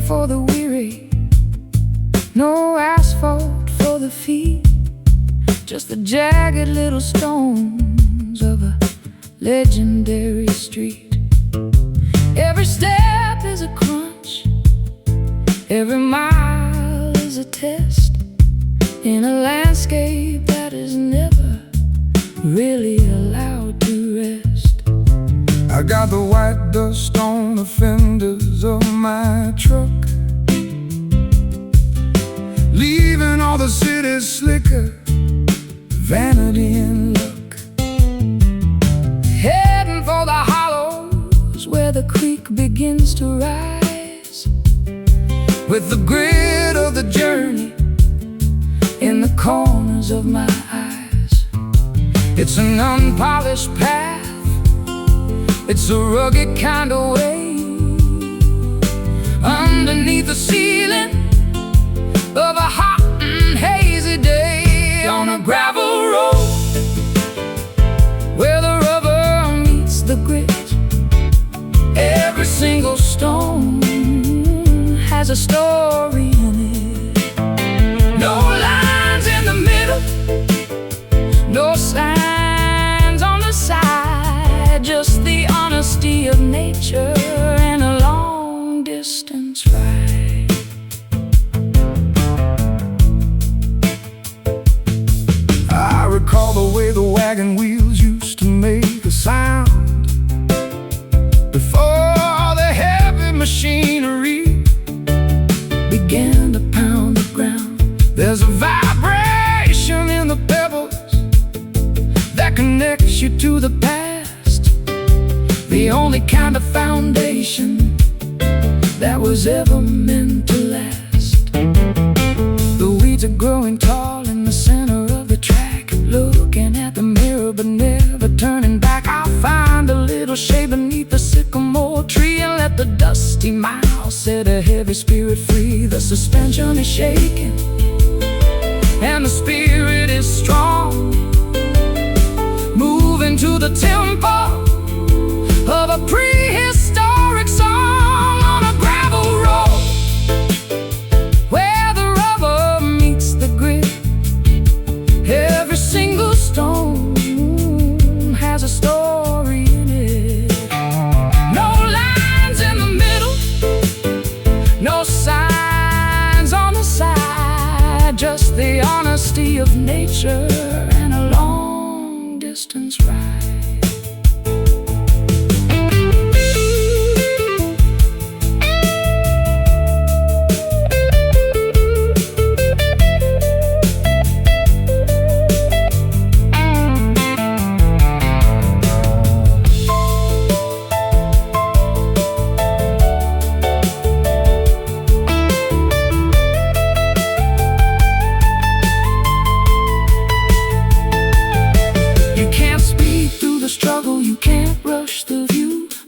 for the weary, no asphalt for the feet, just the jagged little stones of a legendary street. Every step is a crunch, every mile is a test, in a landscape that is never really allowed to rest. I got the white dust on the fenders of my truck, leaving all the city's slicker, vanity and luck. Heading for the hollows where the creek begins to rise, with the grit of the journey in the corners of my eyes. It's an unpolished path, it's a rugged kind of way, underneath the ceiling of a hot and hazy day, on a gravel road where the rubber meets the grit. Every single stone has a story in it. No lines in the middle, no signs on the side, just the honesty of nature and a long distance ride. I recall the way the wagon wheels used to make a sound before the heavy machinery began to pound the ground. There's a vibration in the pebbles that connects you to the past, the only kind of foundation that was ever meant to last. The weeds are growing tall in the center of the track, looking at the mirror but never turning back. I'll find a little shade beneath the sycamore tree and let the dusty mile set a heavy spirit free. The suspension is shaking and the spirit is strong, moving to the tempo of a prehistoric song, on a gravel road where the rubber meets the grit. Every single stone has a story in it. No lines in the middle, no signs on the side, just the honesty of nature and a long distance ride.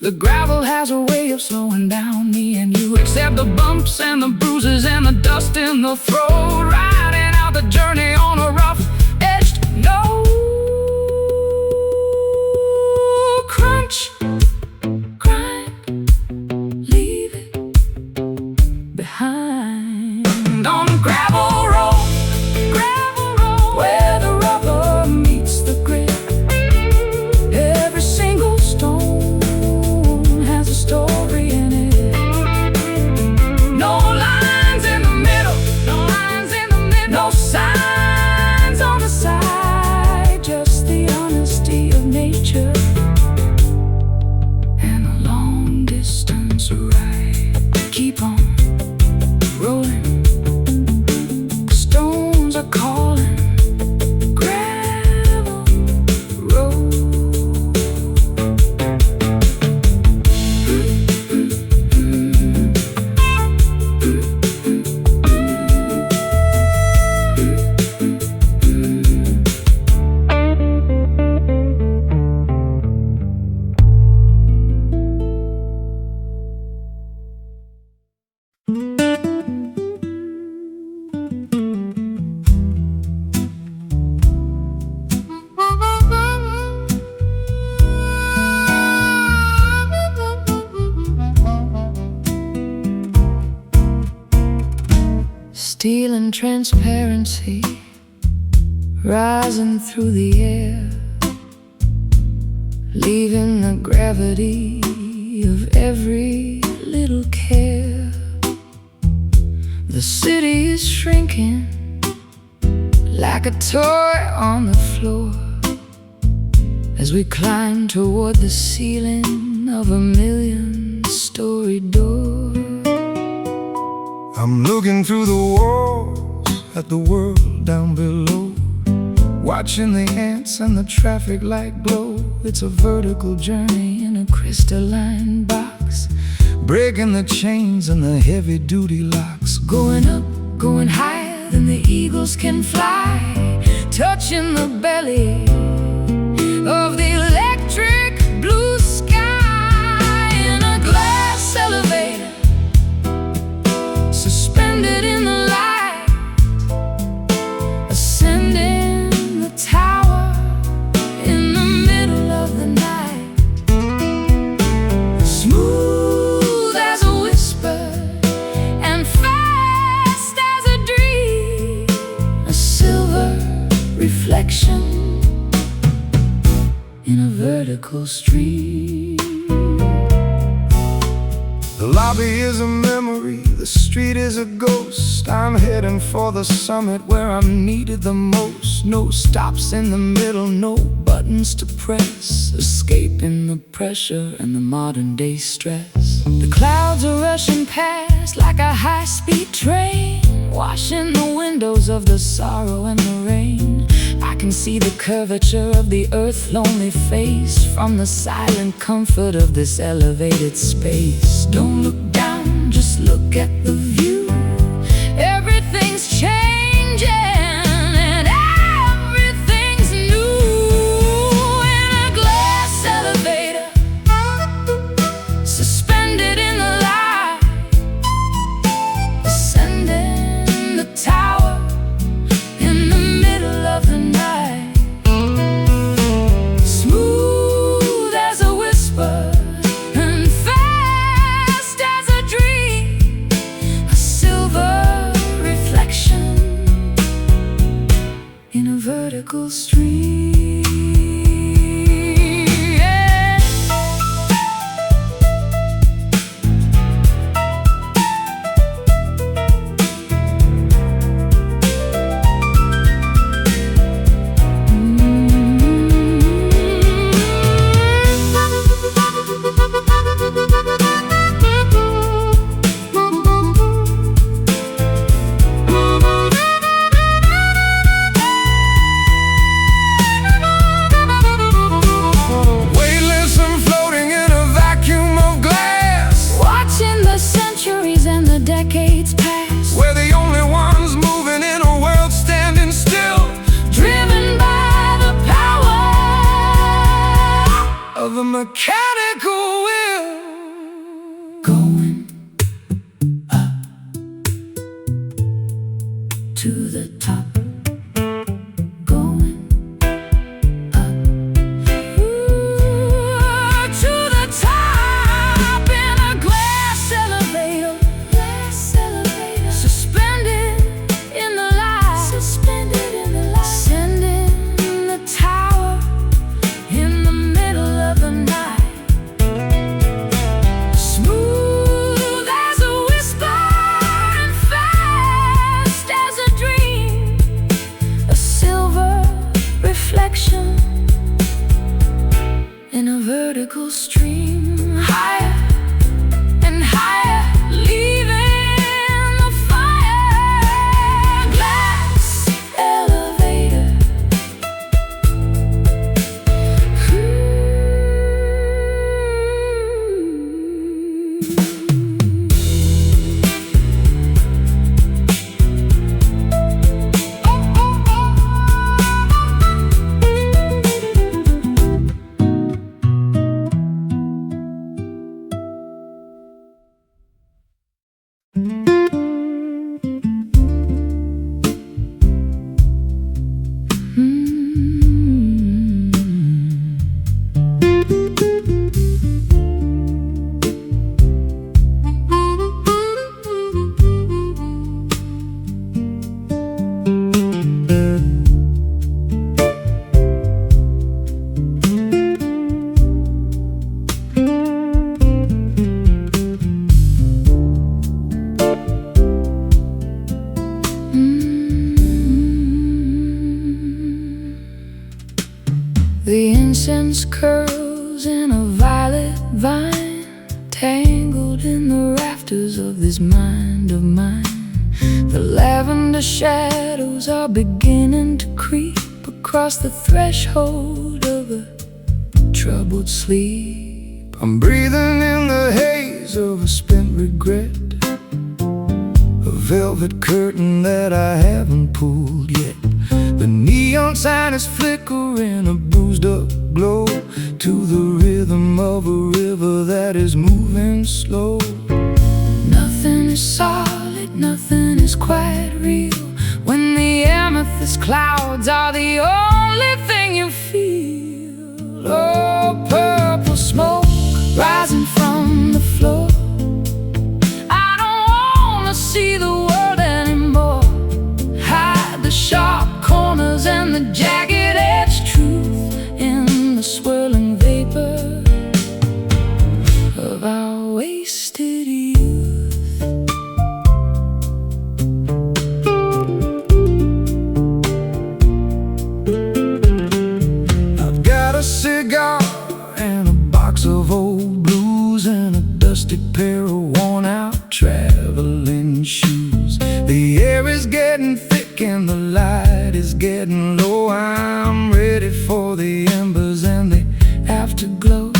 The gravel has a way of slowing down me and you. Accept the bumps and the bruises and the dust in the throat, riding out the journey on a rough-edged note. Crunch, grind, leave it behind, on a gravel road where the rubber meets the grit. Every single stone has a story in it. No lines in the middle, no signs on the side, just the honesty of nature and a long distance ride. Keep on rolling, stones are calling. Gravel road. steel and transparency rising through the air, leaving the gravity of every little care. The city is shrinking like a toy on the floor as we climb toward the ceiling of a million-story door. I'm looking through the walls at the world down below, watching the ants and the traffic light glow. It's a vertical journey in a crystalline box, breaking the chains and the heavy-duty locks. Going up, going higher than the eagles can fly, touching the belly of the electric blue sky. In a glass elevator, suspended in the light, ascending the tower in the middle of the night. Smooth as a whisper and fast as a dream, a silver reflection in a vertical stream. The lobby is a memory, the street is a ghost. I'm heading for the summit where I'm needed the most. No stops in the middle, no buttons to press, escaping the pressure and the modern day stress. The clouds are rushing past like a high-speed train, washing the windows of the sorrow and the rain. I can see the curvature of the earth's lonely face from the silent comfort of this elevated space. Don't look down, just look at the view. Everything's changing and everything's new. In a glass elevator, suspended in the light, ascending the tower in the middle of the night. Smooth as a whisper and fast as a dream, a silver reflection in a vertical stream. Yeah. Weightless and floating in a vacuum of glass, watching the centuries and the decades pass. We're the only ones moving in a world standing still, driven by the power of a mechanical will. Going up to the top, going up, ooh, to the top. In a glass elevator, suspended in the light, ascending the tower in the middle of the night. Smooth as a whisper and fast as a dream, a silver reflection in a vertical stream. Higher and higher, leaving the fire. Glass elevator. Visions curls in a violet vine, tangled in the rafters of this mind of mine. The lavender shadows are beginning to creep across the threshold of a troubled sleep. I'm breathing in the haze of a spent regret, a velvet curtain that I haven't pulled yet. The neon sign is flickering, a bruised up glow, to the rhythm of a river that is moving slow. Nothing is solid, nothing is quite real, when the amethyst clouds are the only thing you feel. Oh, purple smoke rising from the floor. I don't wanna see the world anymore. Hide the sharp corners and the jagged-edged truth in the swirling vapor of our wasted youth. I've got a cigar and a box of old blues and a dusty pair of worn-out traveling shoes. The air is getting thick and the light is getting low. I'm ready for the embers and the afterglow.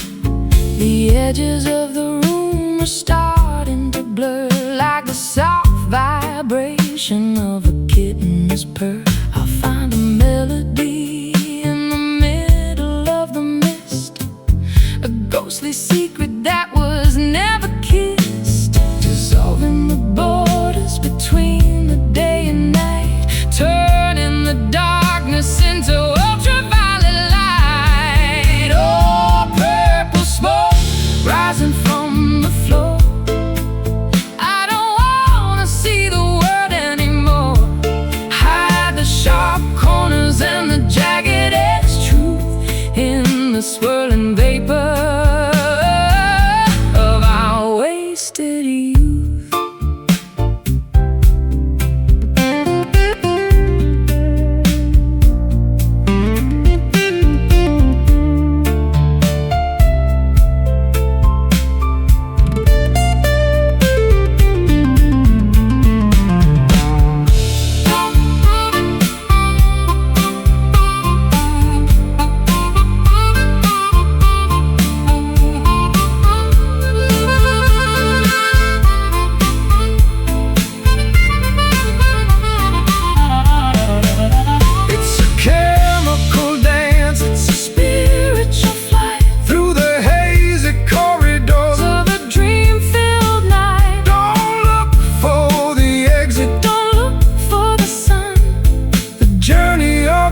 The edges of the room are starting to blur, like the soft vibration of a kitten's purr. I'll find a melody in the middle of the mist, a ghostly secret that was never kissed, dissolving the borders between the day and night, turning the darkness into ultraviolet light. Oh, purple smoke rising from the floor. I don't wanna see the world anymore. Hide the sharp corners and the jagged-edged truth in the swirling vapor of our wasted youth.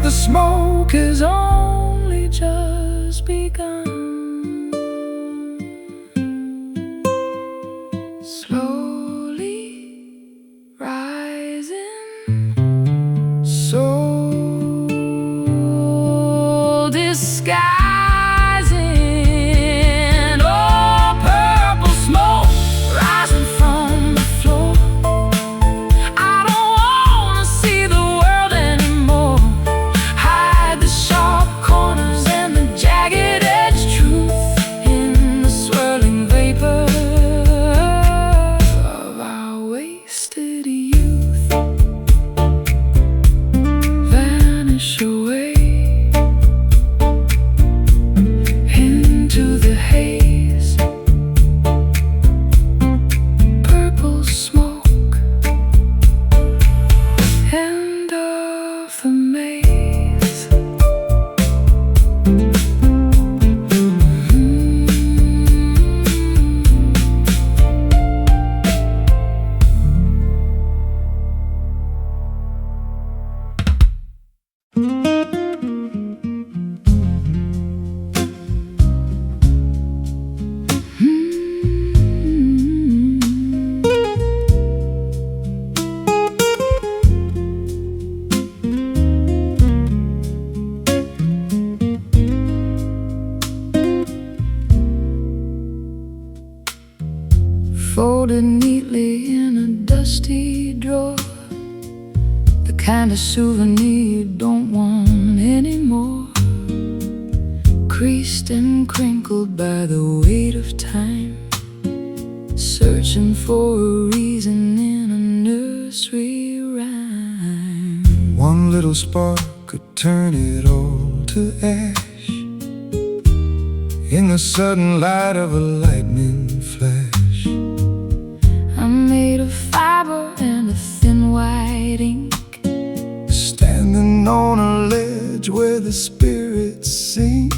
The smoke has only just begun. Slowly rising, soul disguising. Oh, purple smoke rising from the floor. I don't wanna see the world anymore. Sharp corners and the jagged-edged truth in the swirling vapor of our wasted youth. Vanish away into the haze. Purple smoke, end of the maze. Folded neatly in a dusty drawer, the kind of souvenir you don't want anymore. creased and crinkled by the weight of time, searching for a reason in a nursery rhyme. One little spark could turn it all to ash in the sudden light of a lightning flash. I'm made of fiber and a thin white ink, standing on a ledge where the spirits sink.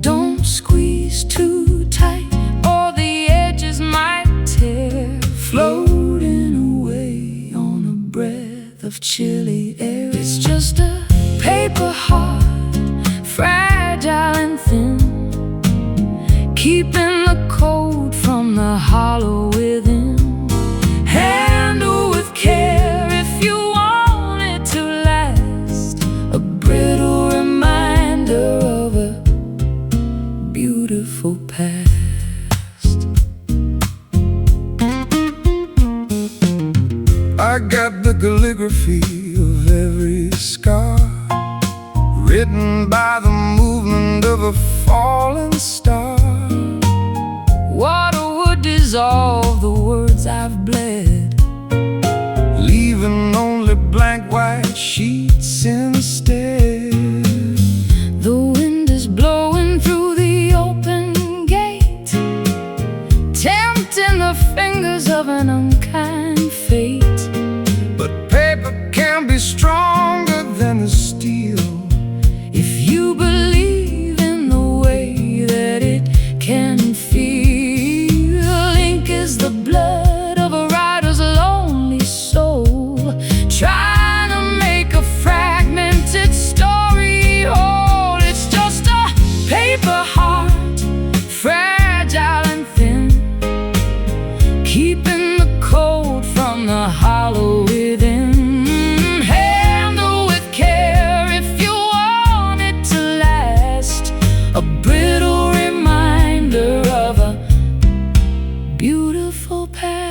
Don't squeeze too tight or the edges might tear, floating away on a breath of chilly air. It's just a paper heart, fragile and thin, keeping the cold from the hollow within. Handle with care if you want it to last, a brittle reminder of a beautiful past. I got the calligraphy of every scar, written by the movement of a falling star. Water would dissolve the words I've bled, leaving only blank white sheets instead. The wind is blowing through the open gate, tempting the fingers of an unkind fate. But paper can be stronger than the steel if you believe in the way that it can feel. Ink is the blood of a writer's lonely soul, trying to make a fragmented story whole. It's just a paper heart, fragile and thin, keeping the cold from the hollow within. Handle with care if you want it to last, a brittle reminder of a beautiful past.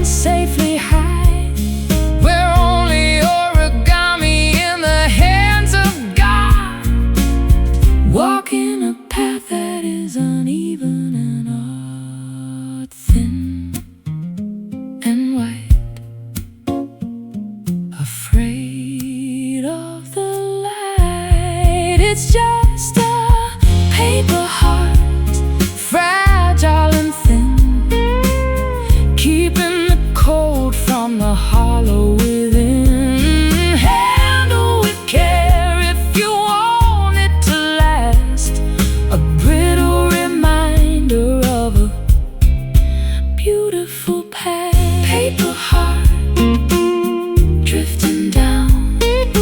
Safely hide, we're only origami in the hands of God, walking a path that is uneven and art thin and white, afraid of the light. It's just a paper heart, fragile and thin, keeping cold from the hollow within. Handle with care if you want it to last, a brittle reminder of a beautiful past. Paper heart, drifting down in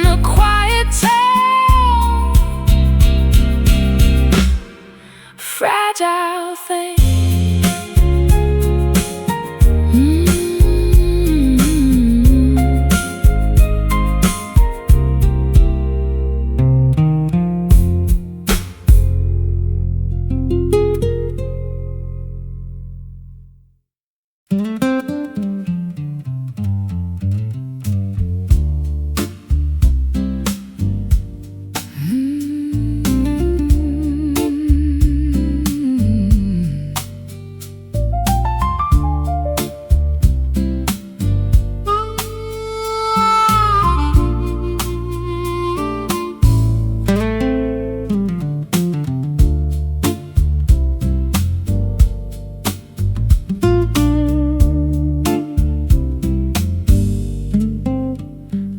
the quiet town, fragile thing.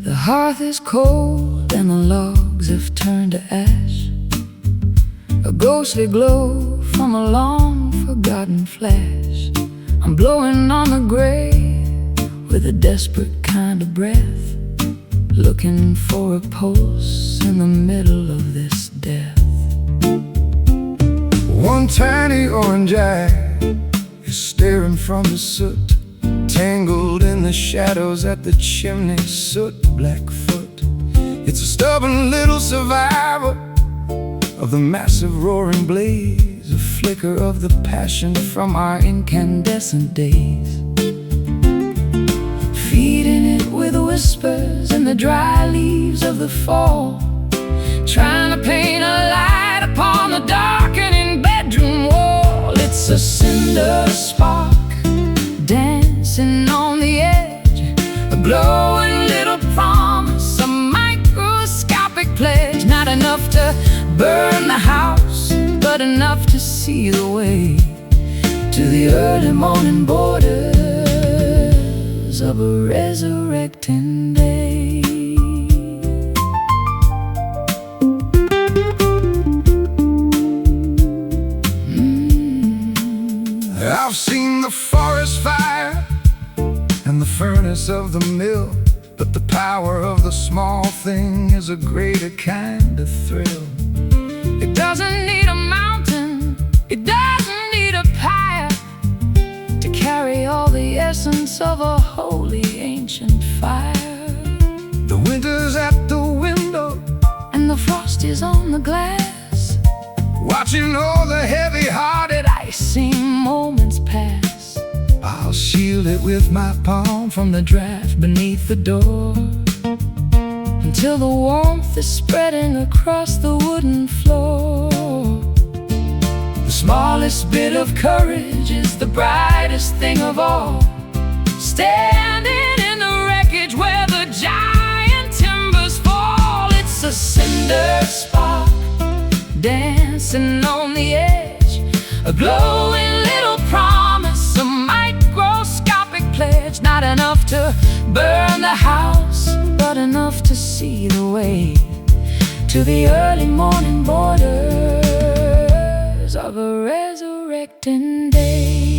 The hearth is cold and the logs have turned to ash, a ghostly glow from a long forgotten flash. I'm blowing on the grave with a desperate kind of breath, looking for a pulse in the middle of this death. One tiny orange eye is staring from the soot, tangled in the shadows at the chimney, soot Blackfoot. It's a stubborn little survivor of the massive roaring blaze, a flicker of the passion from our incandescent days. Feeding it with whispers in the dry leaves of the fall, trying to paint a light upon the darkening bedroom wall. It's a cinder spark dancing on the edge, a glowing little promise, a microscopic pledge. Not enough to burn the house, but enough to see the way to the early morning borders of a resurrecting day. I've seen the forest fire and the furnace of the mill, but the power of the small thing is a greater kind of thrill. It doesn't need a mountain, it doesn't need a pyre to carry all the essence of a holy ancient fire. The winter's at the window and the frost is on the glass, watching all the heavy-hearted icing moments pass. I'll shield it with my palm from the draft beneath the door, until the warmth is spreading across the wooden floor. The smallest bit of courage is the brightest thing of all, standing in the wreckage where the giant timbers fall. It's a cinder spark dancing on the edge, a glowing little promise, a microscopic pledge. Not enough to burn the house, but enough to see the way to the early morning borders of a resurrecting day.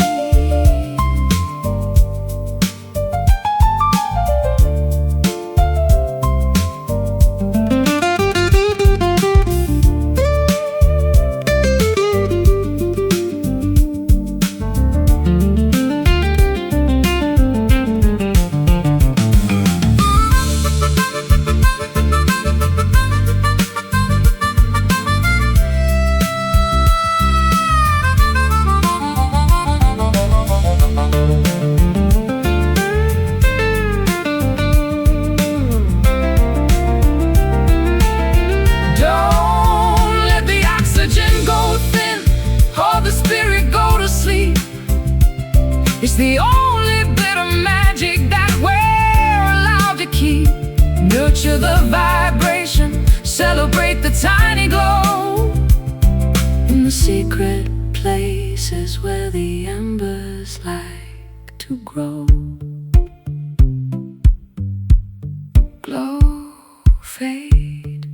It's the only bit of magic that we're allowed to keep. Nurture the vibration, celebrate the tiny glow in the secret places where the embers like to grow. Glow, fade,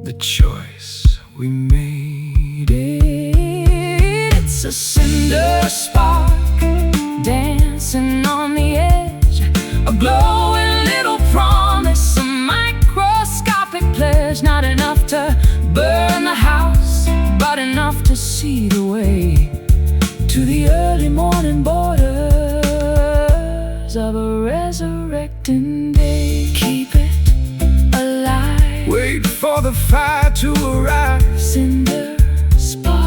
the choice we made it's a cinder spark dancing on the edge, a glowing little promise, a microscopic pledge. Not enough to burn the house, but enough to see the way to the early morning borders of a resurrecting day. Keep it alive, wait for the fire to arise. Cinder spark,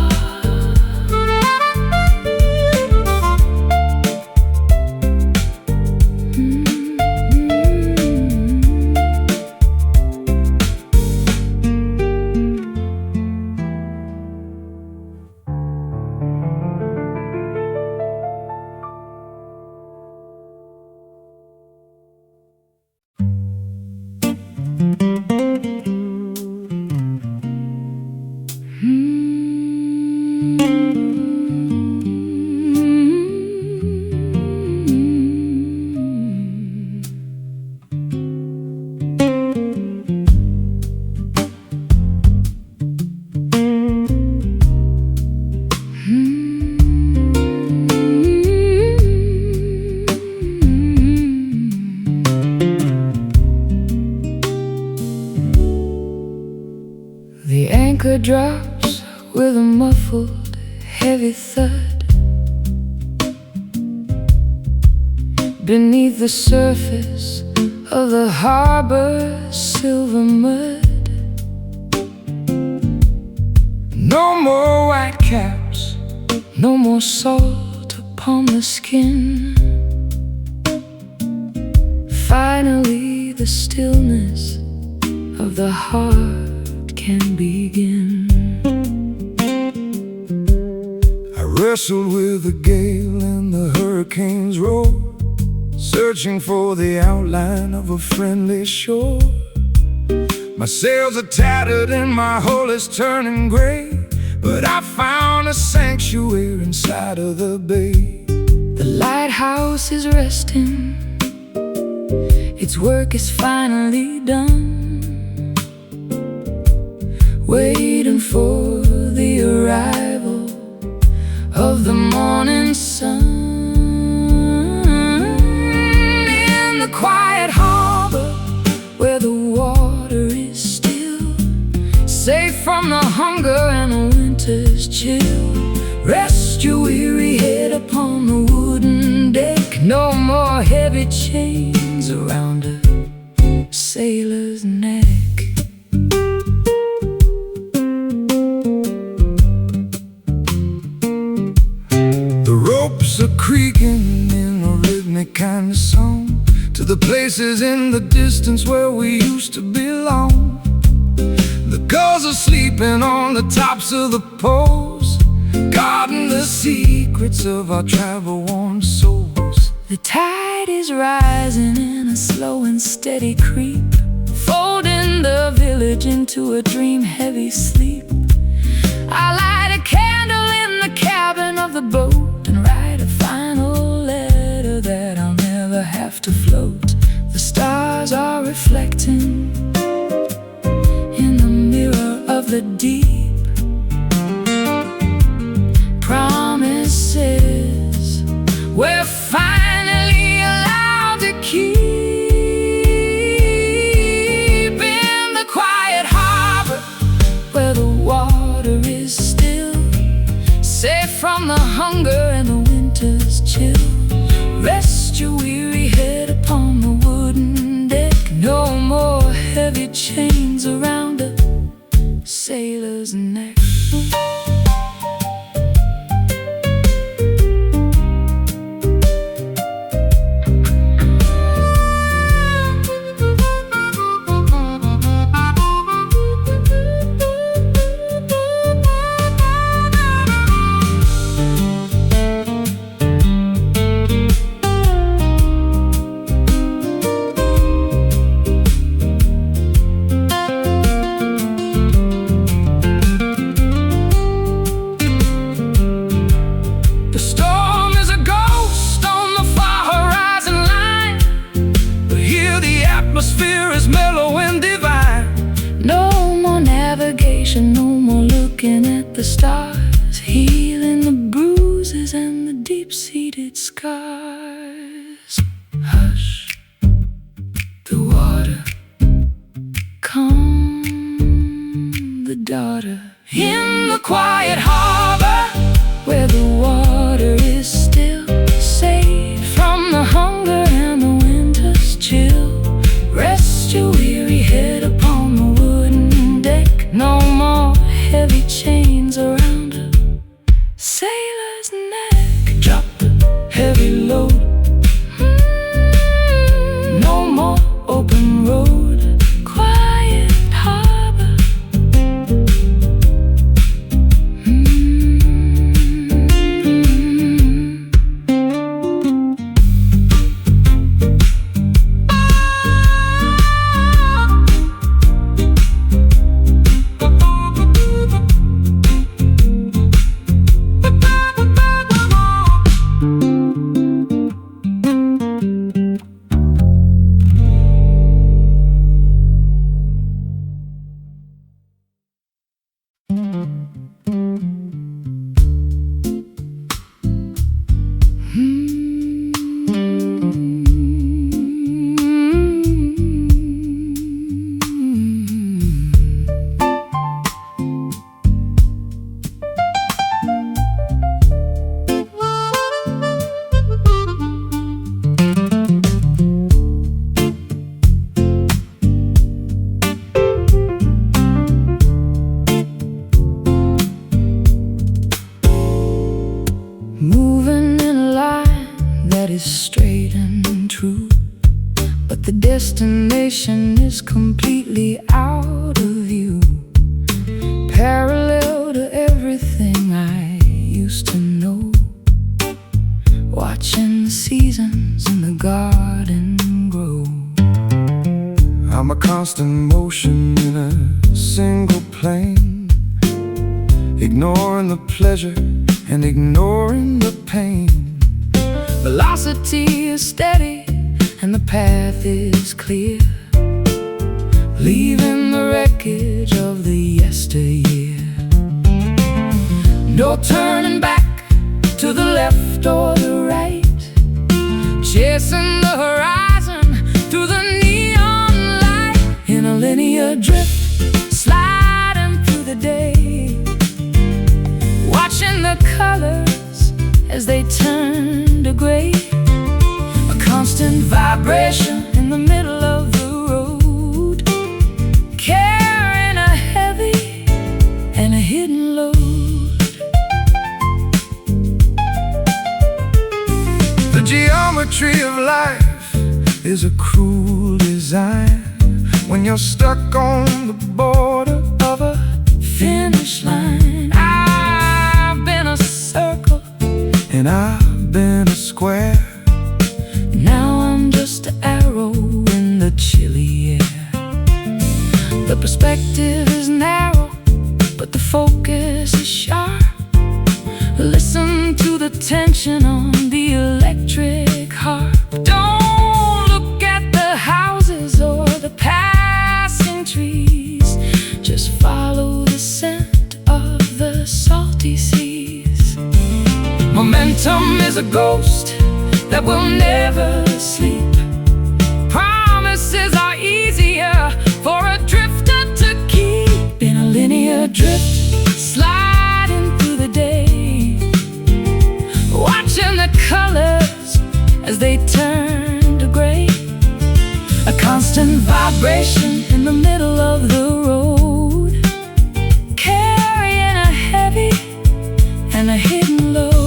The anchor drops with a muffled, heavy thud. Beneath the surface of the harbor's silver mud. No more white caps, no more salt upon the skin. Finally the stillness of the heart can begin. I wrestled with the gale and the hurricane's roar, searching for the outline of a friendly shore. My sails are tattered and my hull is turning gray, but I found a sanctuary inside of the bay. The lighthouse is resting, its work is finally done, waiting for the arrival of the morning sun. In the quiet harbor where the water is still, safe from the hunger and the winter's chill, rest your weary head upon the wooden deck. No more heavy chains around a sailor's neck. The ropes are creaking in a rhythmic kind of song to the places in the distance where we used to belong. The gulls are sleeping on the tops of the poles, guarding the secrets of our travel-worn souls. The tide is rising in a slow and steady creep, folding the village into a dream-heavy sleep. I light a candle in the cabin of the boat and write a final letter that I'll never have to float. The stars are reflecting in the mirror of the deep. Promises we're finally allowed to keep. In the quiet harbor where the water is still, safe from the hunger and the winter's chill, rest your weary head upon the wooden deck. No more heavy chains around a sailor's neck. Atmosphere is mellow and divine. No more navigation, no more looking at the stars, healing the bruises and the deep-seated scars. Hush, the water, calm the daughter. In the quiet harbor where the water is still, safe from the hunger and the winter's chill, rest your weary head upon the wooden deck. No more heavy chains around a sailor's neck. Drop the heavy load. No more open road. Quiet harbor. is straight and true, but the destination is completely out of view, parallel to everything I used to know. Watching the seasons in the garden grow. I'm a constant motion in a single plane, ignoring the pleasure and ignoring the pain. Velocity is steady and the path is clear, leaving the wreckage of the yesteryear. No turning back to the left or the right, chasing the horizon through the neon light. In a linear drift, sliding through the day, watching the colors as they turn to gray. A constant vibration in the middle of the road, carrying a heavy and a hidden load. The geometry of life is a cruel design when you're stuck on the border of a finish line. I've been a circle and I've been a square. Now I'm just an arrow in the chilly air. The perspective is narrow, but the focus is sharp. Listen to the tension on the electric harp. Don't look at the houses or the passing trees, just follow the scent of the salty seas. Momentum is a ghost that will never sleep. Promises are easier for a drifter to keep. In a linear drift, sliding through the day, watching the colors as they turn to gray. A constant vibration in the middle of the road, carrying a heavy and a hidden load.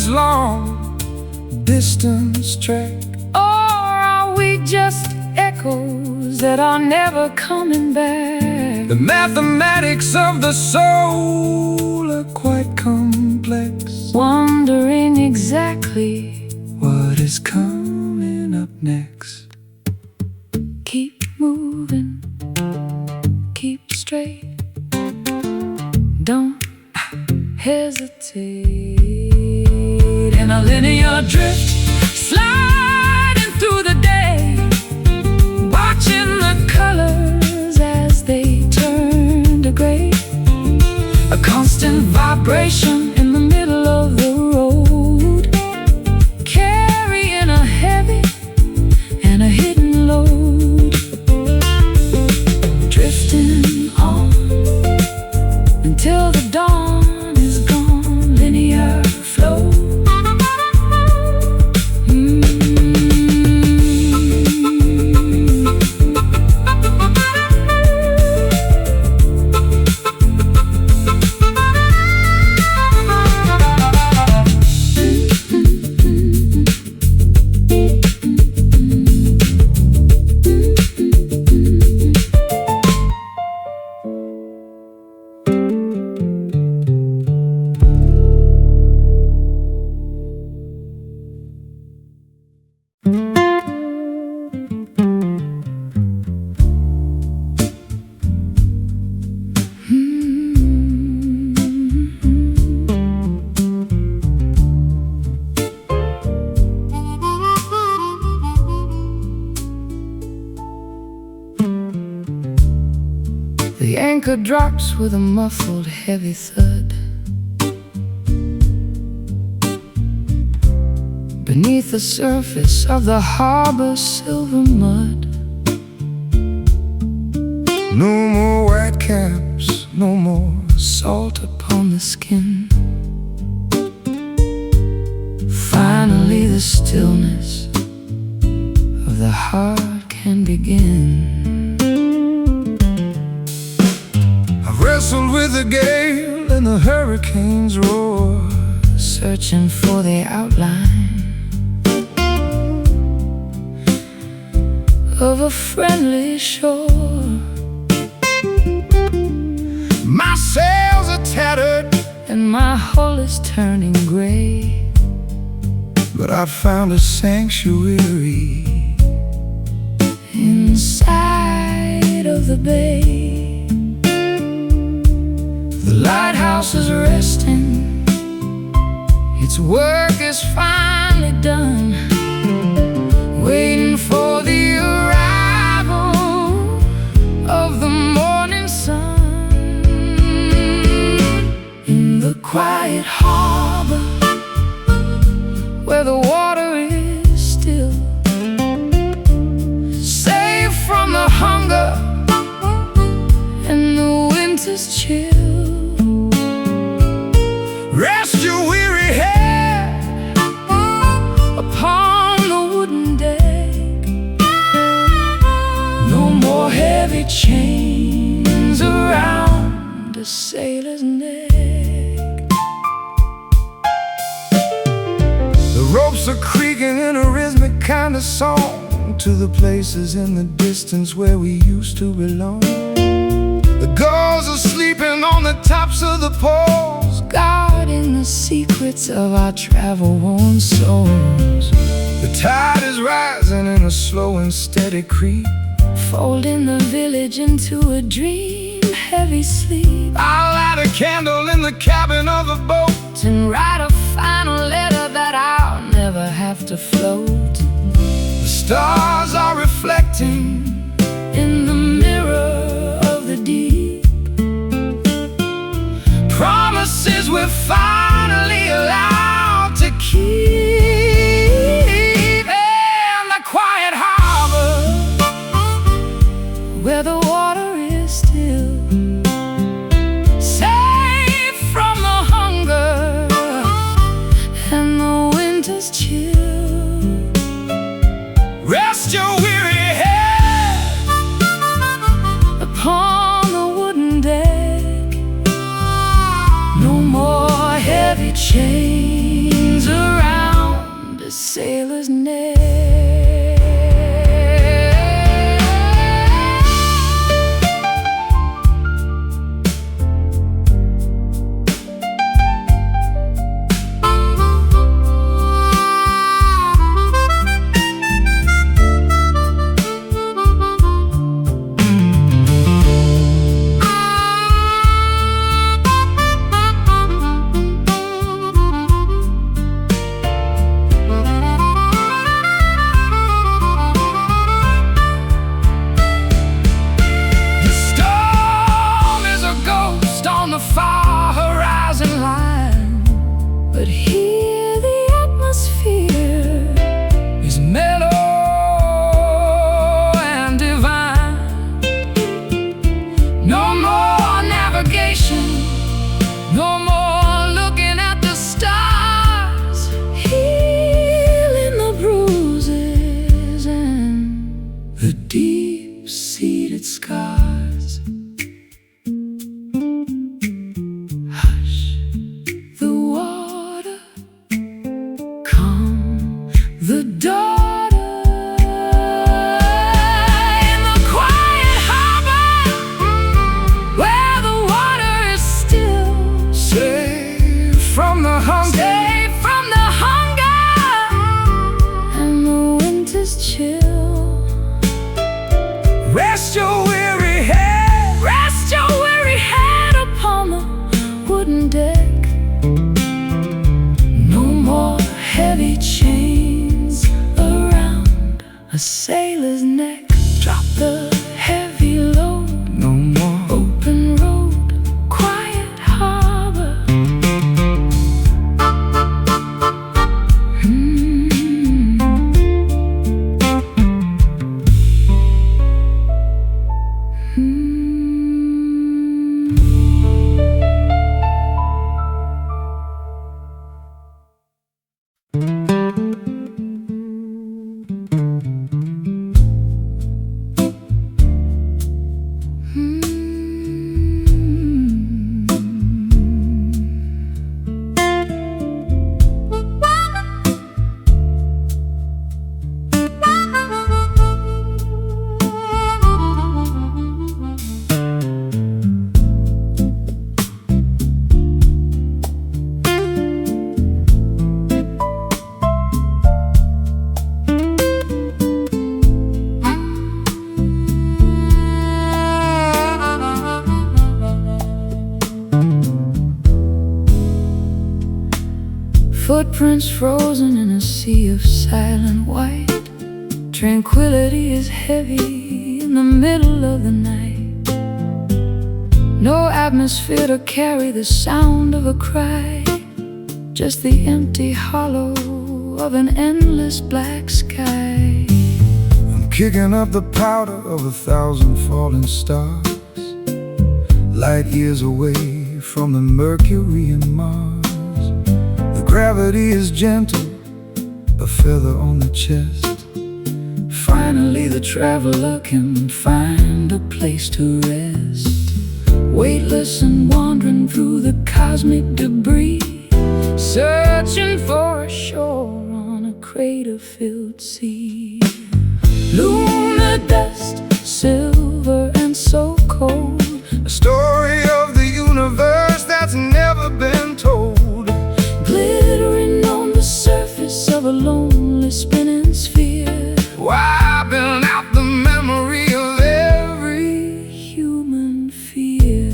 Long distance trek, or are we just echoes that are never coming back? The mathematics of the soul are quite complex, wondering exactly what is coming up next. Keep moving, keep straight, don't hesitate. In a linear drift, sliding through the day, watching the colors as they turn to gray. A constant vibration in the middle of the road, carrying a heavy and a hidden load. Drifting on until the dawn is gone. Linear flow, The anchor drops with a muffled, heavy thud. Beneath the surface of the harbor's silver mud. No more white caps, no more salt upon the skin. Finally the stillness of the heart can begin. I've wrestled with the gale and the hurricane's roar, searching for the outline of a friendly shore. My sails are tattered and my hull is turning gray, but I found a sanctuary inside of the bay. The lighthouse is resting, its work is finally done, waiting for the arrival of the morning sun. In the quiet harbor, where the water is still, safe from the hunger and the winter's chill. Rest your weary head upon the wooden deck. No more heavy chains around a sailor's neck. The ropes are creaking in a rhythmic kind of song to the places in the distance where we used to belong. The gulls are sleeping on the tops of the poles, guarding the secrets of our travel-worn souls. The tide is rising in a slow and steady creep, folding the village into a dream, heavy sleep. I'll light a candle in the cabin of a boat and write a final letter that I'll never have to float. The stars are reflecting in the mirror of the deep, promises we're finally allowed to keep. In the quiet harbor, where the water is still, safe from the hunger and the winter's chill. Rest your weary head upon the wooden deck. No more heavy chains around a sailor's neck. Far horizon line, but here the atmosphere is mellow and divine. No more navigation, no more looking at the stars, healing the bruises and the deep-seated scars. The daughter in the quiet harbor, where the water is still, safe from the hunger, and the winter's chill. Rest your weary head upon the wooden deck. No more heavy chains around a sailor's neck. Drop the heavy load, no more open Footprints frozen in a sea of silent white. Tranquility is heavy in the middle of the night. No atmosphere to carry the sound of a cry, just the empty hollow of an endless black sky. I'm kicking up the powder of 1,000 falling stars, light years away from the Mercury and Mars. The gravity is gentle, a feather on the chest. Finally the traveler can find a place to rest, weightless and wandering through the cosmic debris, searching for a shore on a crater-filled sea. Lunar dust, silver and so cold, a story of the universe that's never been told. Glittering on the surface of a lonely spinning sphere, wiping out the memory of every human fear.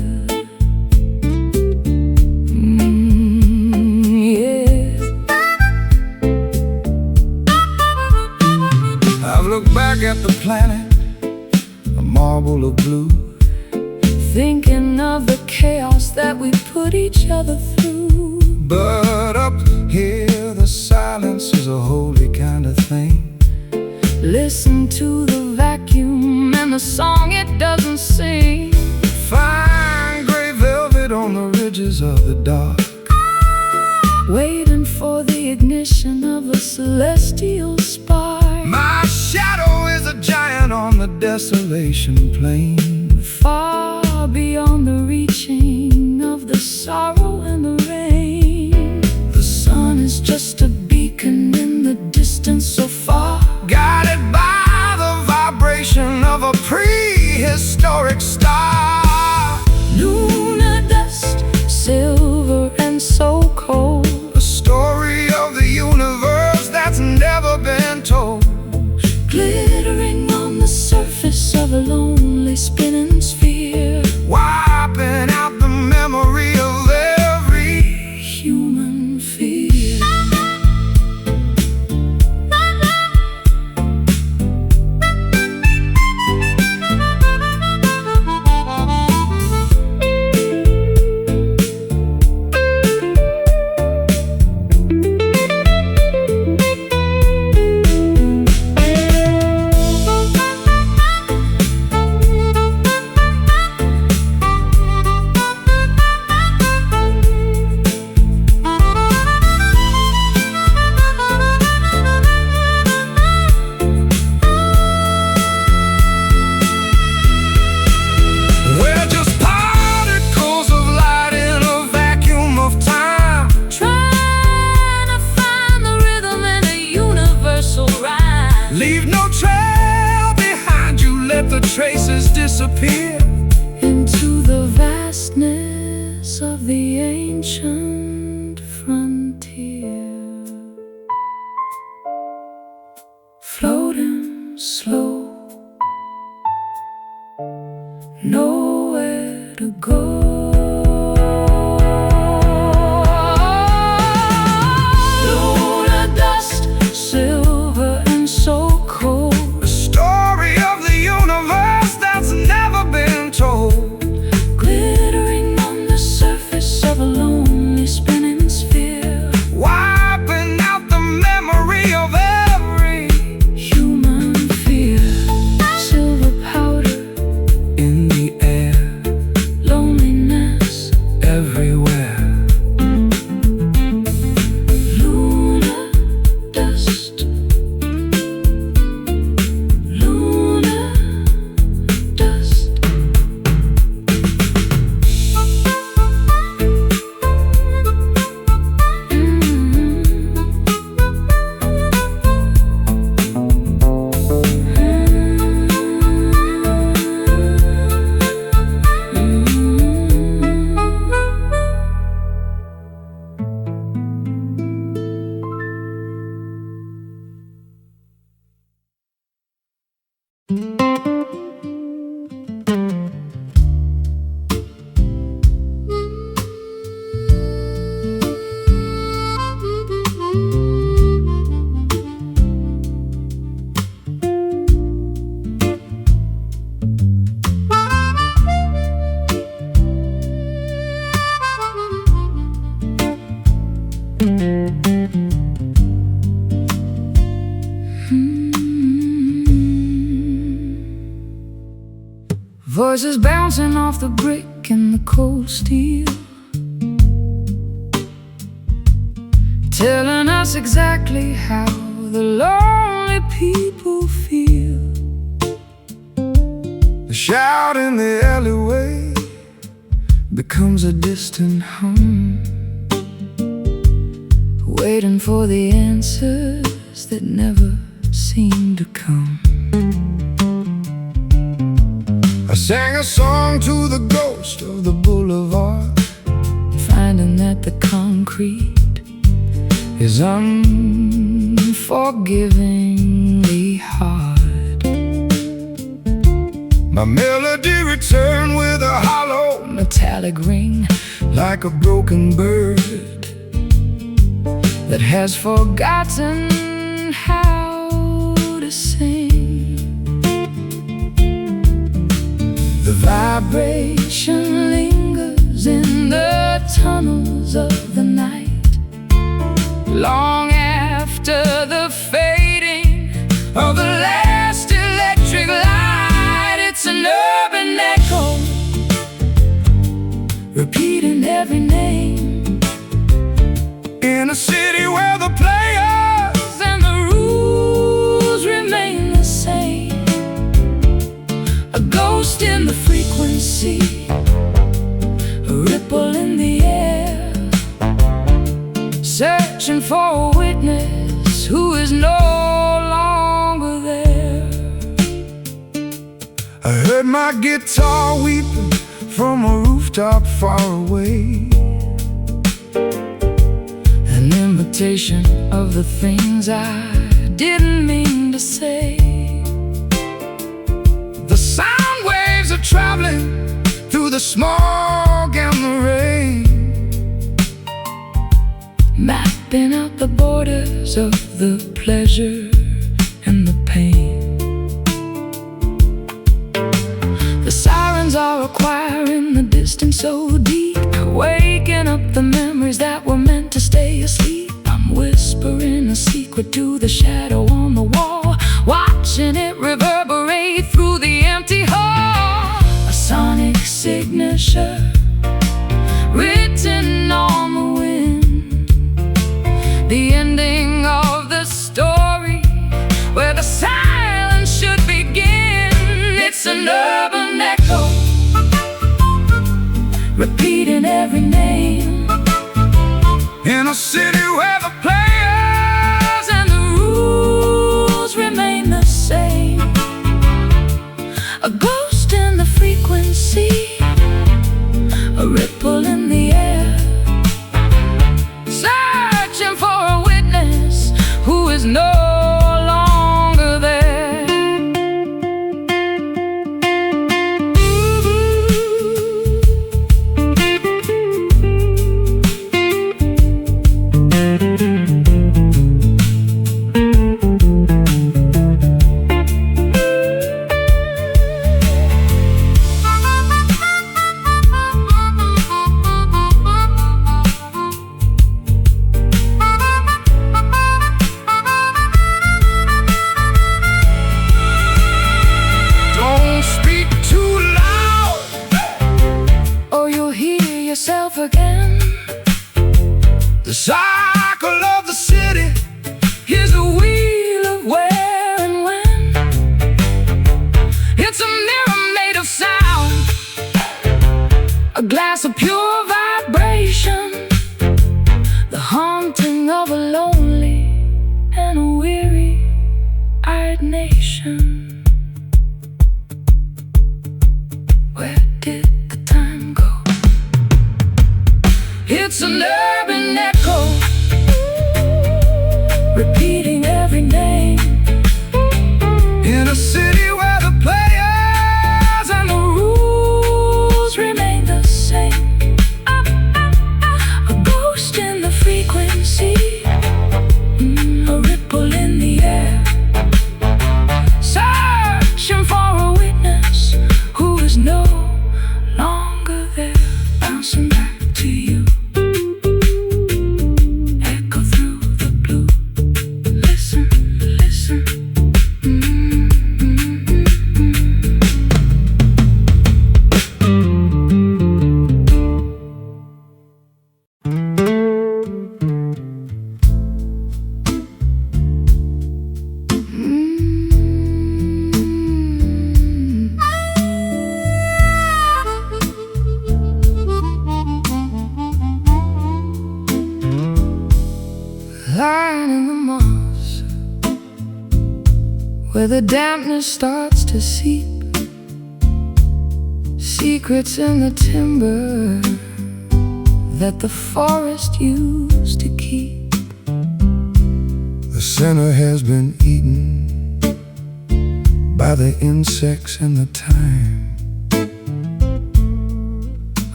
Yeah. I've looked back at the planet, a marble of blue, thinking of the chaos that we put each other through. But up here the silence is a holy kind of thing. Listen to the vacuum and the song it doesn't sing. Fine gray velvet on the ridges of the dark, waiting for the ignition of a celestial spark. My shadow is a giant on the desolation plain, far beyond the reaching of the sorrow and the rain. The sun is just a beacon in the distance so far, guided by the vibration of a prehistoric star. Lunar dust, silver and so cold, a story of the universe that's never been told. Glittering on the surface of a lonely spinning sphere, wiping out the memory of every human fear. Leave no trail behind you, let the traces disappear into the vastness of the ancient frontier. Floating slow, nowhere to go. Lunar dust, silver and so cold, a story of the universe that's never been told. Glittering on the surface of a lonely spinning sphere, wiping out the memory of every human fear. Silver powder in the air, loneliness everywhere. Lunar dust, lunar dust. Voices bouncing off the brick and the cold steel, telling us exactly how the lonely people feel. The shout in the alleyway becomes a distant hum, waiting for the answers that never seem to come. I sang a song to the ghost of the boulevard, finding that the concrete is unforgivingly hard. My melody returned with a hollow metallic ring, like a broken bird that has forgotten how to sing. The vibration lingers in the tunnels of the night, long after the fading of the last electric light. It's an urban echo, repeating every name, in a city where the players and the rules remain the same. A ghost in the frequency, a ripple in the air, searching for a witness who is no longer there. I heard my guitar weeping from a rooftop far away, an imitation of the things I didn't mean to say. The sound waves are traveling through the smog and the rain, mapping out the borders of the pleasure and the pain. The sirens are a choir in the distance so deep, waking up the memories that were meant to stay asleep. I'm whispering a secret to the shadow on the wall, watching it reverberate through the empty hall. A sonic signature written on the wind, the ending of the story where the silence should begin. It's an urban echo, repeating every name, in a city where the players and the rules remain the same. A ghost in the frequency, a ripple in the air, searching for a witness who is no longer there. Yourself again. The cycle of the city is a wheel of where and when. It's a mirror made of sound, a glass of pure vibration, the haunting of a lonely and a weary-eyed nation. Where did the time go? It's an urban echo, repeating every name, in a city where the players and the rules remain the same. A ghost in the frequency, a ripple in the air, where the dampness starts to seep. Secrets in the timber that the forest used to keep. The center has been eaten by the insects and the time.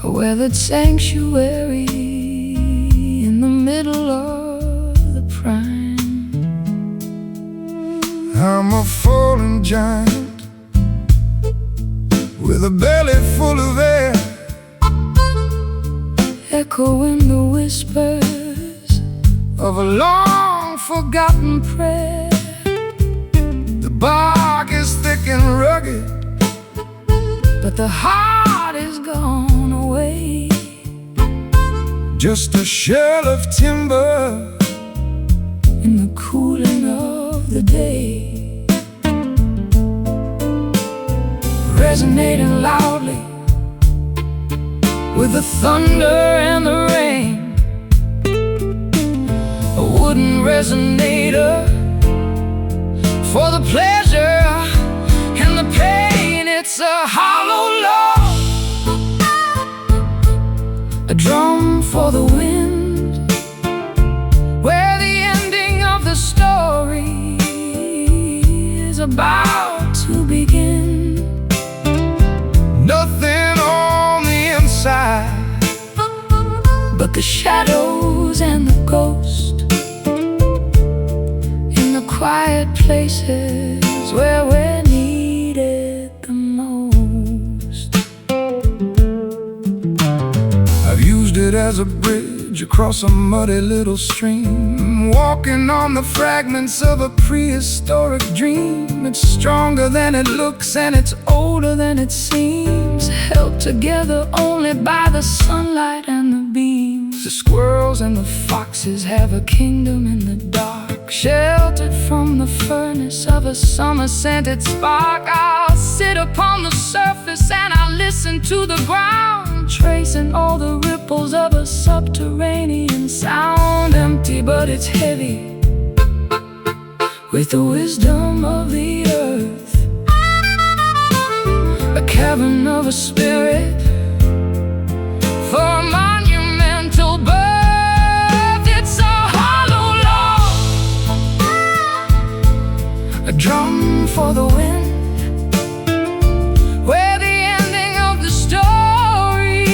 A weathered sanctuary in the middle of the prime. I'm a fallen giant with a belly full of air, echoing the whispers of a long forgotten prayer. The bark is thick and rugged, but the heart is gone away. Just a shell of timber in the cooling of the day, resonating loudly with the thunder and the rain. A wooden resonator for the pleasure and the pain. It's a hollow love, a drum for the wind, where the ending of the story is about to begin. Nothing on the inside but the shadows and the ghost in the quiet places where we're needed the most. I've used it as a bridge across a muddy little stream, walking on the fragments of a prehistoric dream. It's stronger than it looks and it's older than it seems, held together only by the sunlight and the beams. The squirrels and the foxes have a kingdom in the dark, sheltered from the furnace of a summer-scented spark. I'll sit upon the surface and I'll listen to the ground, tracing all the ripples of a subterranean sound. Empty, but it's heavy with the wisdom of the earth, a cavern of a spirit for a monumental birth. It's a hollow love, a drum for the wind, where the ending of the story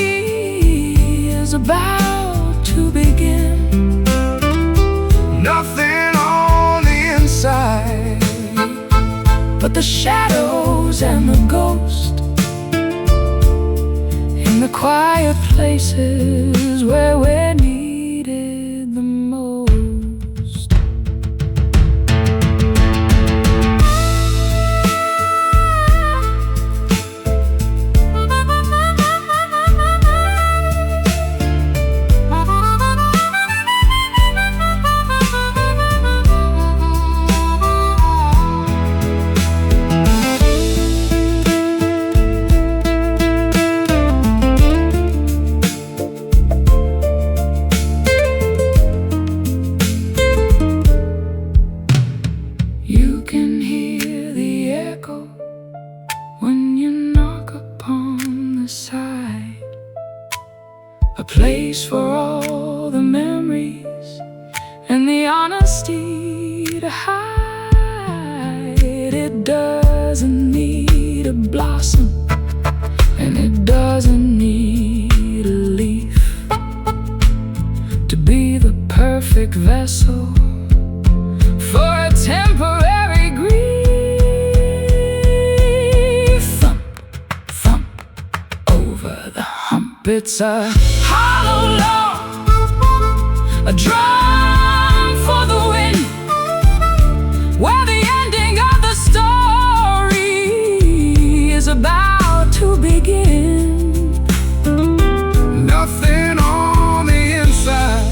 is about to begin. Nothing on the inside but the shadows and the ghost in the quiet places where we're needed the most. You can hear the echo when you knock upon the side, a place for all the memories and the honesty to hide. It doesn't need a blossom and it doesn't need a leaf to be the perfect vessel for a temporary grief. Thump, thump over the hump. It's a hollow love, a drum for the wind, where the ending of the story is about to begin. Nothing on the inside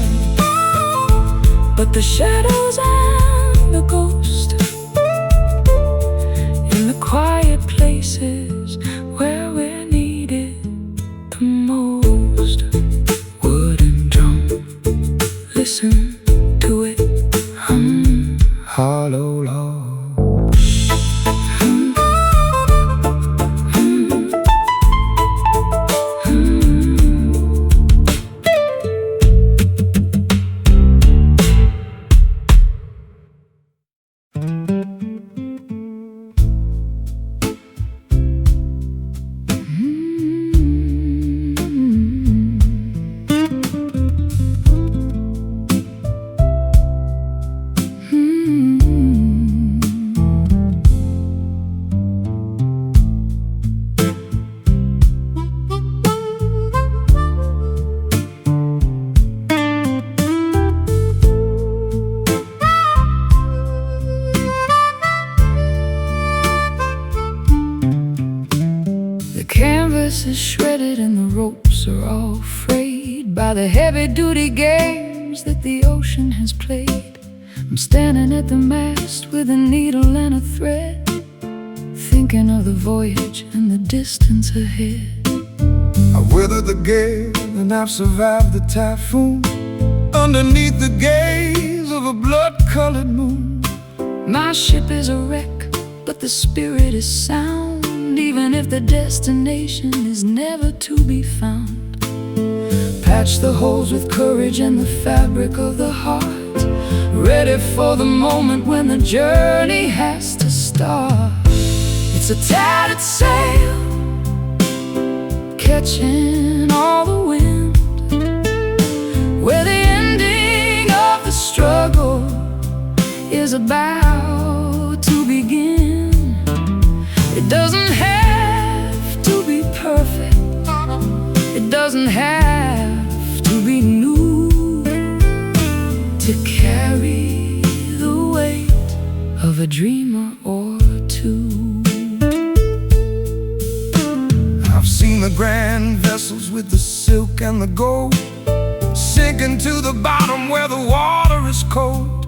but the shadows and the ghost in the quiet places where we're needed the most. Wooden drum, listen canvas is shredded and the ropes are all frayed by the heavy-duty games that the ocean has played. I'm standing at the mast with a needle and a thread, thinking of the voyage and the distance ahead. I've weathered the gale and I've survived the typhoon, underneath the gaze of a blood-colored moon. My ship is a wreck, but the spirit is sound, even if the destination is never to be found. Patch the holes with courage and the fabric of the heart, ready for the moment when the journey has to start. It's a tattered sail, catching all the wind, where the ending of the struggle is about to begin. It doesn't have to be perfect, it doesn't have to be new, to carry the weight of a dreamer or two. I've seen the grand vessels with the silk and the gold sinking to the bottom where the water is cold.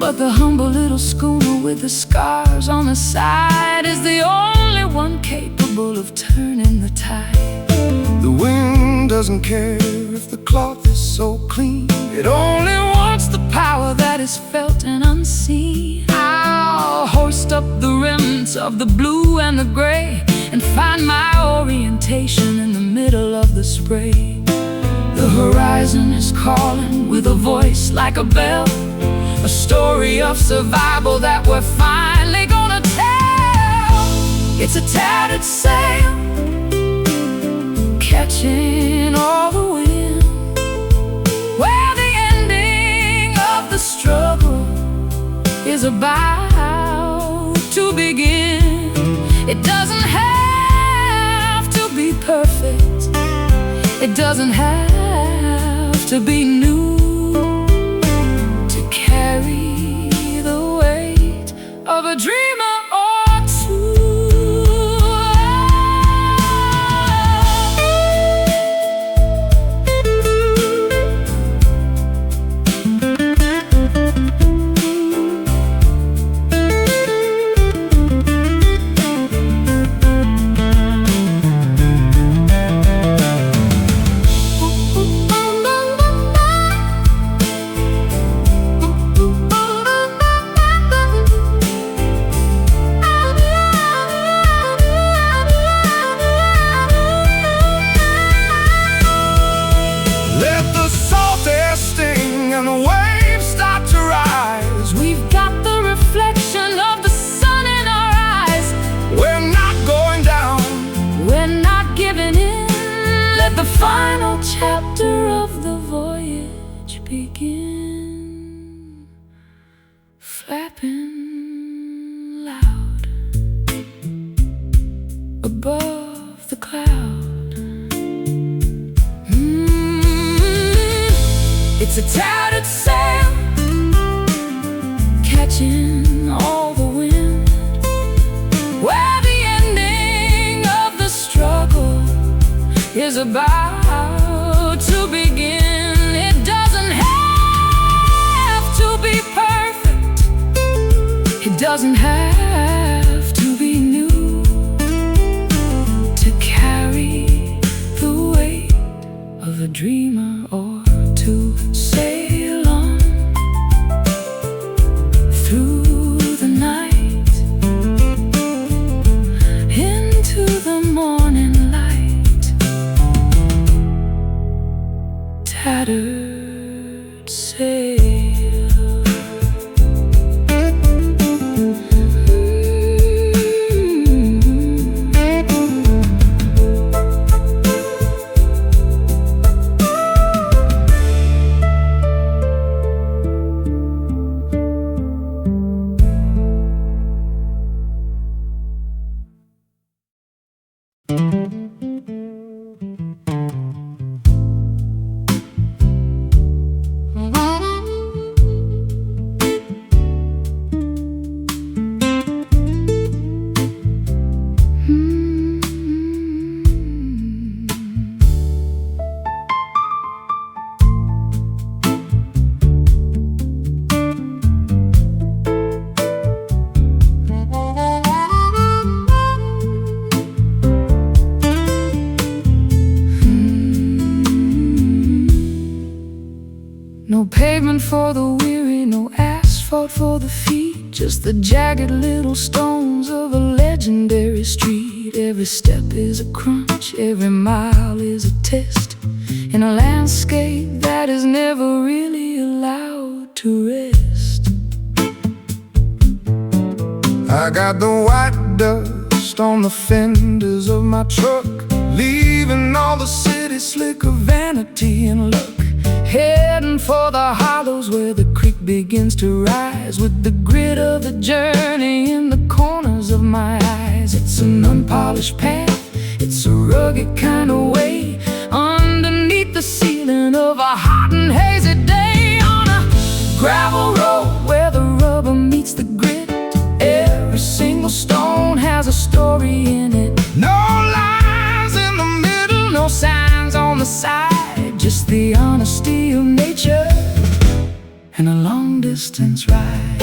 But the humble little schooner with the scars on the side is the only one capable of turning the tide. The wind doesn't care if the cloth is so clean, It only wants the power that is felt and unseen. I'll hoist up the remnants of the blue and the gray and find my orientation in the middle of the spray. The horizon is calling with a voice like a bell, a story of survival that we're finally gonna tell. It's a tattered sail, catching all the wind, where the ending of the struggle is about to begin. It doesn't have to be perfect, it doesn't have to be new, to carry the weight of a dreamer or two. Final chapter of the voyage begin, flapping loud above the cloud. It's a tattered sail, catching all the wind, where the ending of the struggle is about to begin. It doesn't have to be perfect, it doesn't have to be new, to carry the weight of a dreamer or to sail on through the night into the morning light. Tattered sail. pavement for the weary, no asphalt for the feet, just the jagged little stones of a legendary street. Every step is a crunch, every mile is a test, in a landscape that is never really allowed to rest. I got the white dust on the fenders of my truck, leaving all the city slick of vanity and luck. Heading for the hollows where the creek begins to rise, with the grit of the journey in the corners of my eyes. It's an unpolished path, it's a rugged kind of way, underneath the ceiling of a hot and hazy day. On a gravel road where the rubber meets the grit, every single stone has a story in it. No lines in the middle, No signs on the side, just the honesty of nature and a long distance ride.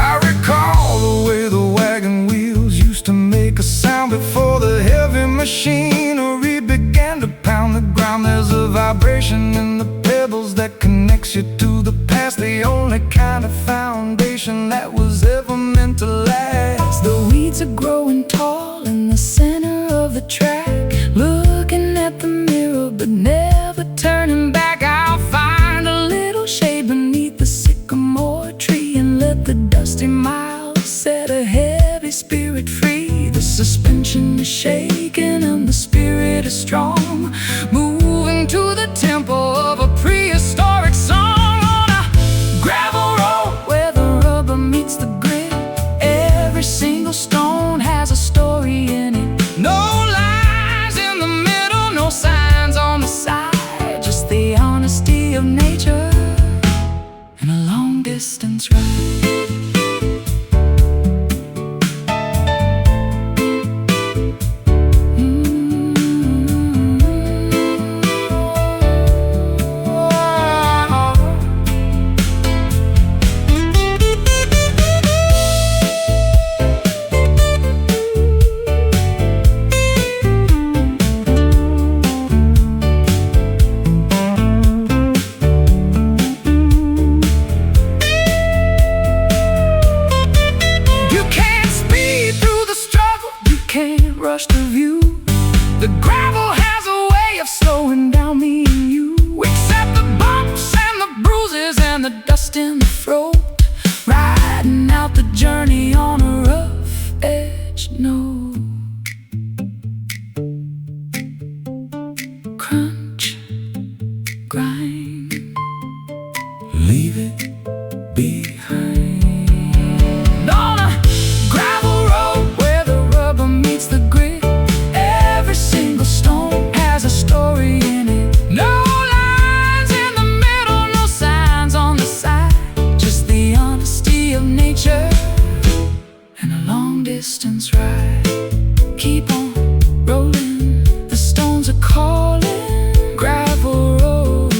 I recall the way the wagon wheels used to make a sound before the heavy machinery began to pound the ground. There's a vibration in the pebbles that connects you to the past, the only kind of foundation that was ever meant to last. The weeds are growing tall in the center of the track, looking at the mirror but never turning back. I'll find a little shade beneath the sycamore tree and let the dusty miles set a heavy spirit free. The suspension is shaking and the spirit is strong, moving to the tempo of a prehistoric song. On a gravel road where the rubber meets the grit, every single stone has a story in it. No lines in the middle, no signs on the side, just the honesty of nature and a long distance ride. Rush the view. The gravel has a way of slowing down me and you. Accept the bumps and the bruises and the dust in the throat, riding out the journey on a rough edge note. Crunch, grind, Leave it behind. On a gravel road where the rubber meets the grit, every single stone has a story in it. No lines in the middle, no signs on the side, just the honesty of nature and a long distance ride. Keep on rolling, the stones are calling. Gravel road,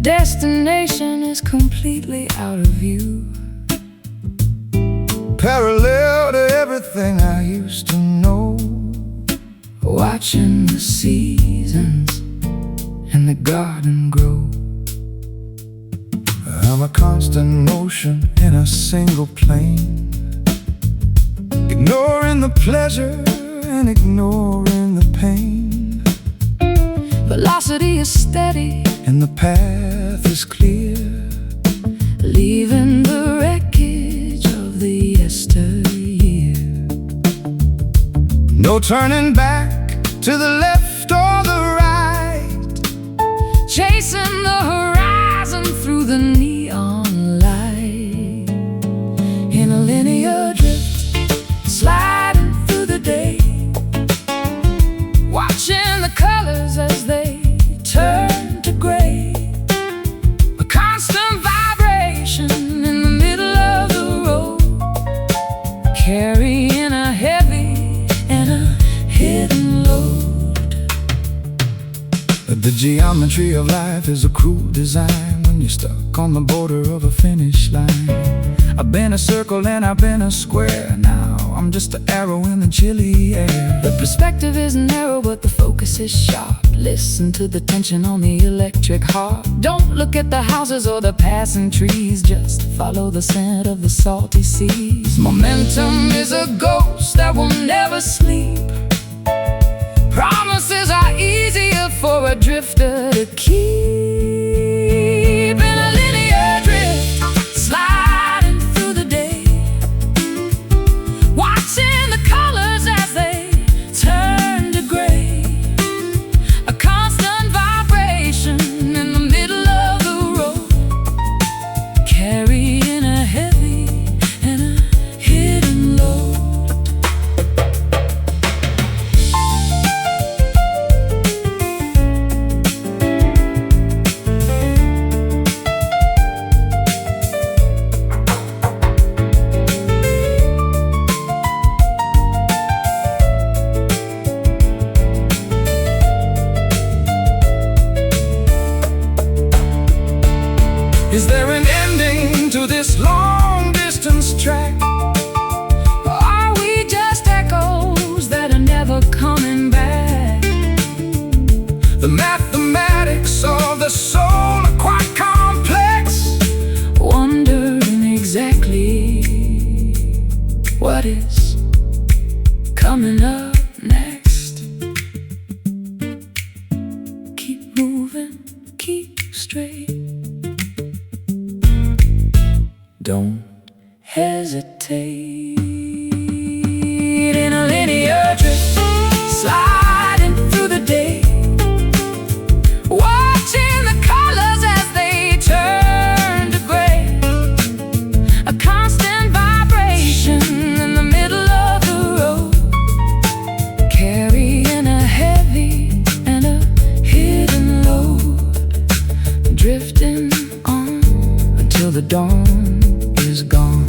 destination is completely out of view, parallel to everything I used to know. watching the seasons and the garden grow. I'm a constant motion in a single plane, ignoring the pleasure and ignoring the pain. Velocity is steady And the path is clear, leaving the wreckage of the yesteryear. no turning back to the left or the right, Chasing the horizon through the neon light. In a linear drift, sliding through the day, watching the colors as they turn to gray. A constant vibration in the middle of the road, carrying a heavy and a hidden load. The geometry of life is a cruel design when you're stuck on the border of a finish line. I've been a circle and I've been a square, now I'm just an arrow in the chilly air. The perspective is narrow, but the focus is sharp. Listen to the tension on the electric harp. Don't look at the houses or the passing trees, just follow the scent of the salty seas. Momentum is a ghost that will never sleep. Promises are easier for a drifter to keep. In a linear drift, sliding through the day, watching the colors as they turn to gray. A constant vibration in the middle of the road, carrying a heavy and a hidden load. Is there an ending to this long-distance track? Are we just echoes that are never coming back? The mathematics of the soul are quite complex, Wondering exactly what is coming up next. Keep moving, keep straight. Don't hesitate. In a linear drift, sliding through the day, watching the colors as they turn to gray. A constant vibration in the middle of the road, carrying a heavy and a hidden load. Drifting on until the dawn is gone.